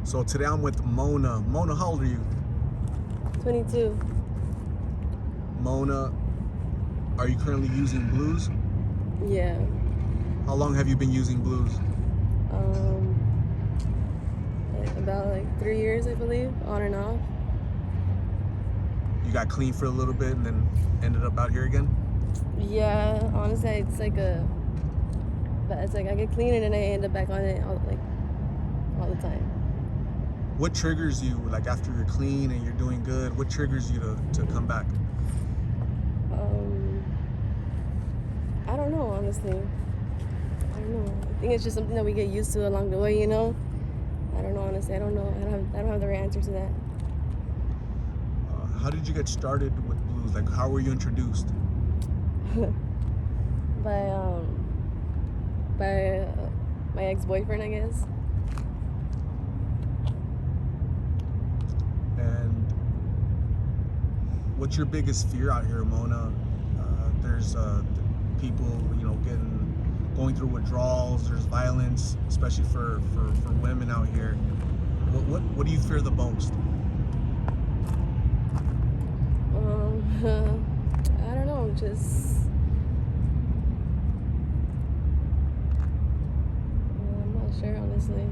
So today I'm with Mona. Mona, how old are you? 22. Mona, are you currently using blues? Yeah. How long have you been using blues? About like 3 years, I believe, on and off. You got clean for a little bit and then ended up out here again? Yeah, honestly, it's like I get clean and then I end up back on it all the time. What triggers you, like after you're clean and you're doing good, what triggers you to come back? I don't know, honestly. I don't know. I think it's just something that we get used to along the way, you know? I don't know, honestly. I don't know. I don't have the right answer to that. How did you get started with blues? Like, how were you introduced? by my ex-boyfriend, I guess. And what's your biggest fear out here, Mona? There's people, going through withdrawals. There's violence, especially for women out here. What do you fear the most? I don't know. I'm not sure, honestly.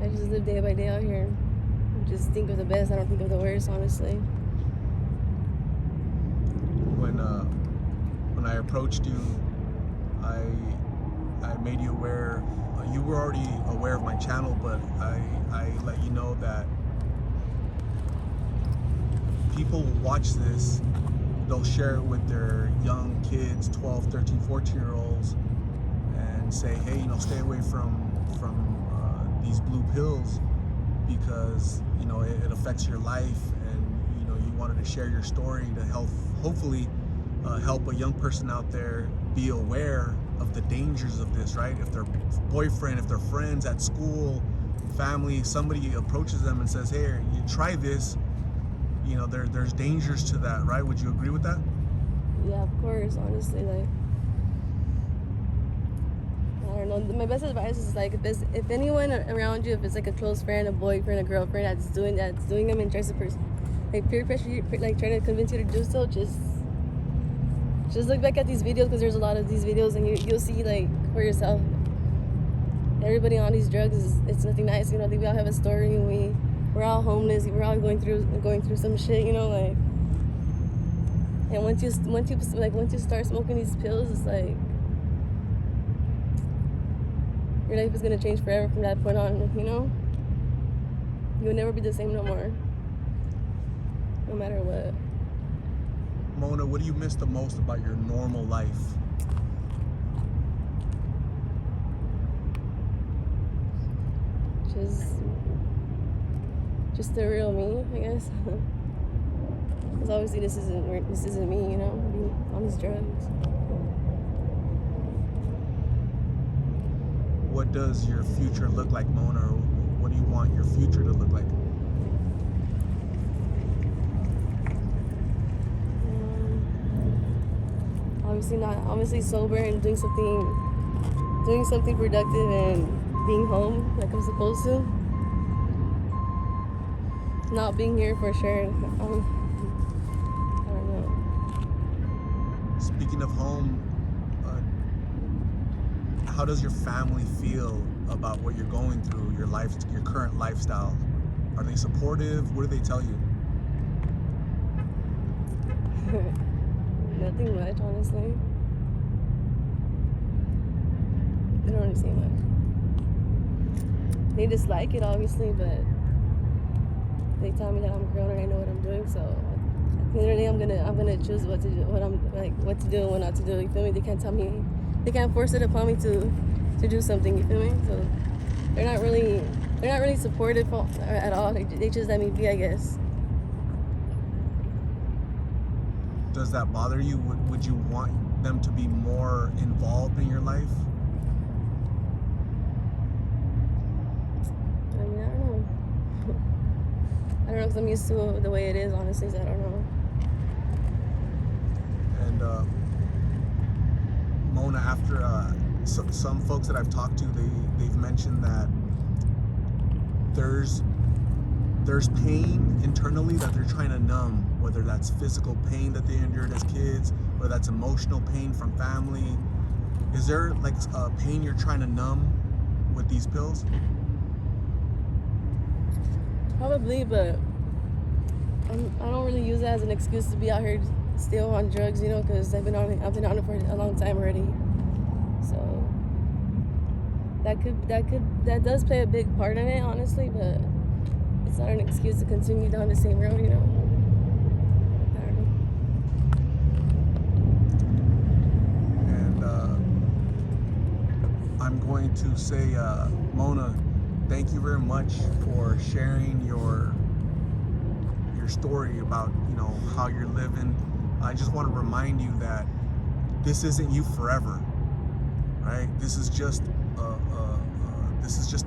I just live day by day out here. Just think of the best. I don't think of the worst, honestly. When I approached you, I made you aware. You were already aware of my channel, but I let you know that people will watch this. They'll share it with their young kids, 12, 13, 14-year-olds, and say, hey, stay away from these blue pills because it affects your life, and you wanted to share your story to hopefully help a young person out there be aware of the dangers of this, right? If their boyfriend, if their friends at school, family, somebody approaches them and says, hey, you try this, there's dangers to that, right? Would you agree with that? Yeah, of course, honestly. Like, I don't know. My best advice is like, if anyone around you, if it's like a close friend, a boyfriend, a girlfriend that's doing them and tries to peer pressure you, like trying to convince you to do so, just look back at these videos, because there's a lot of these videos, and you'll see like for yourself. Everybody on these drugs it's nothing nice. We all have a story, and we're all homeless. We're all going through some shit, like. And once you start smoking these pills, it's like your life is gonna change forever from that point on. You'll never be the same no more, no matter what. Mona, what do you miss the most about your normal life? Just the real me, I guess. Because obviously this isn't me, being on these drugs. What does your future look like, Mona? Or what do you want your future to look like? Obviously sober and doing something productive and being home like I'm supposed to. Not being here for sure. I don't know. Speaking of home, how does your family feel about what you're going through, your current lifestyle? Are they supportive? What do they tell you? Nothing much, honestly. They don't really say much. They dislike it, obviously, but they tell me that I'm grown and I know what I'm doing. So clearly, I'm gonna choose what to do, what to do and what not to do. You feel me? They can't tell me. They can't force it upon me to do something. You feel me? So they're not really supportive at all. They just let me be, I guess. Does that bother you? Would you want them to be more involved in your life? I mean, I don't know. I don't know, because I'm used to the way it is, honestly, so I don't know. And Mona, after some folks that I've talked to, they've mentioned that there's there's pain internally that they're trying to numb, whether that's physical pain that they endured as kids, whether that's emotional pain from family. Is there like a pain you're trying to numb with these pills? Probably, but I don't really use it as an excuse to be out here still on drugs, because I've been on it for a long time already. So that does play a big part in it, honestly, but it's not an excuse to continue down the same road, I don't know. And I'm going to say, Mona, thank you very much for sharing your story about how you're living. I just want to remind you that this isn't you forever, right? This is just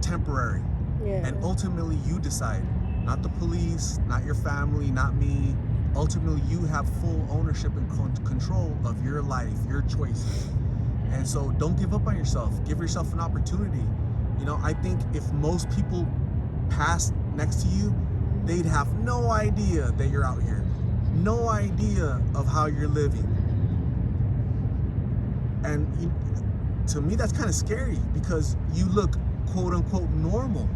temporary. Yeah. And ultimately you decide, not the police, not your family, not me. Ultimately you have full ownership and control of your life, your choices. And so don't give up on yourself. Give yourself an opportunity. I think if most people passed next to you, they'd have no idea that you're out here. No idea of how you're living. And to me, that's kind of scary because you look quote unquote normal.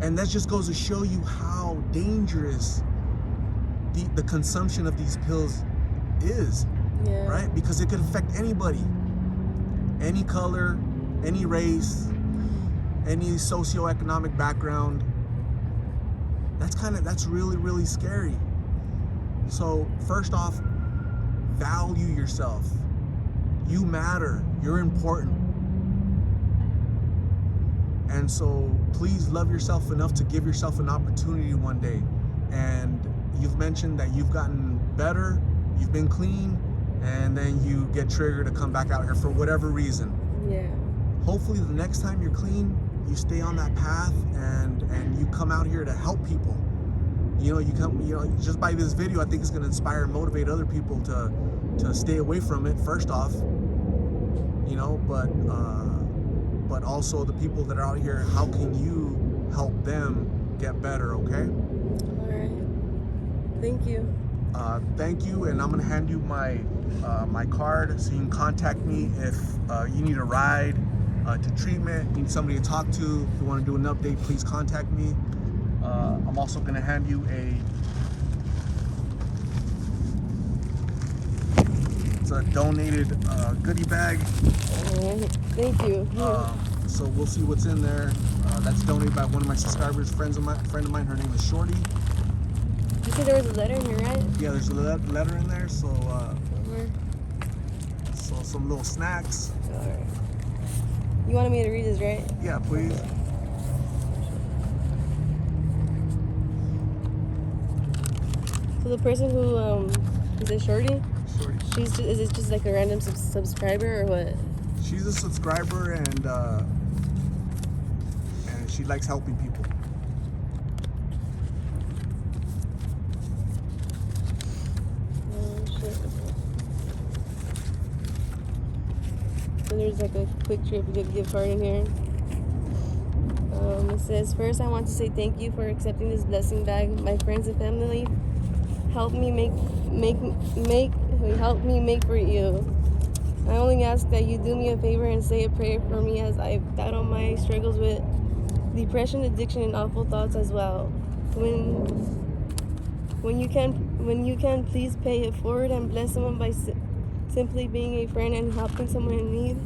And that just goes to show you how dangerous the consumption of these pills is. Yeah. Right? Because it could affect anybody. Any color, any race, any socioeconomic background. That's really, really scary. So first off, value yourself. You matter. You're important. And so please love yourself enough to give yourself an opportunity one day. And you've mentioned that you've gotten better, you've been clean, and then you get triggered to come back out here for whatever reason. Yeah. Hopefully the next time you're clean, you stay on that path and you come out here to help people. Just by this video, I think it's gonna inspire and motivate other people to stay away from it, first off. But also the people that are out here, how can you help them get better, okay? All right. Thank you. Thank you, and I'm gonna hand you my card so you can contact me if you need a ride to treatment, need somebody to talk to. If you want to do an update, please contact me. I'm also gonna hand you it's a donated goodie bag. Thank you. So we'll see what's in there. That's donated by one of my subscribers, friend of mine. Her name is Shorty. You said there was a letter in here, right? Yeah, there's a letter in there. So some little snacks. All right. You wanted me to read this, right? Yeah, please. So the person who is it Shorty? Shorty. Is it just like a random subscriber or what? She's a subscriber and she likes helping people. Oh shit. So there's like a quick trip gift card in here. It says, first I want to say thank you for accepting this blessing bag. My friends and family helped me make for you. I only ask that you do me a favor and say a prayer for me as I battle my struggles with depression, addiction, and awful thoughts as well. When you can, please pay it forward and bless someone by simply being a friend and helping someone in need.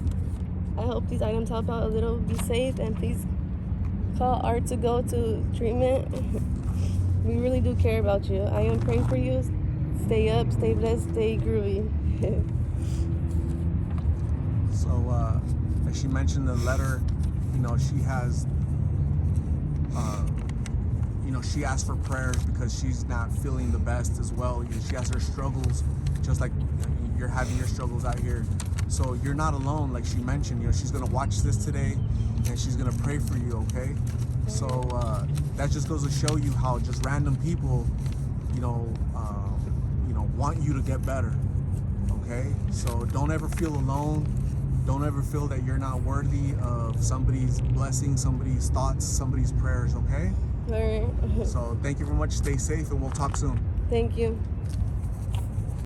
I hope these items help out a little. Be safe and please call Art to go to treatment. We really do care about you. I am praying for you. Stay up, stay blessed, stay groovy. So, as she mentioned in the letter, she has, she asked for prayers because she's not feeling the best as well. She has her struggles, just like you're having your struggles out here. So you're not alone, like she mentioned. She's gonna watch this today, and she's gonna pray for you. Okay? So that just goes to show you how just random people, want you to get better. Okay? So don't ever feel alone. Don't ever feel that you're not worthy of somebody's blessings, somebody's thoughts, somebody's prayers, okay? All right. So thank you very much. Stay safe, and we'll talk soon. Thank you.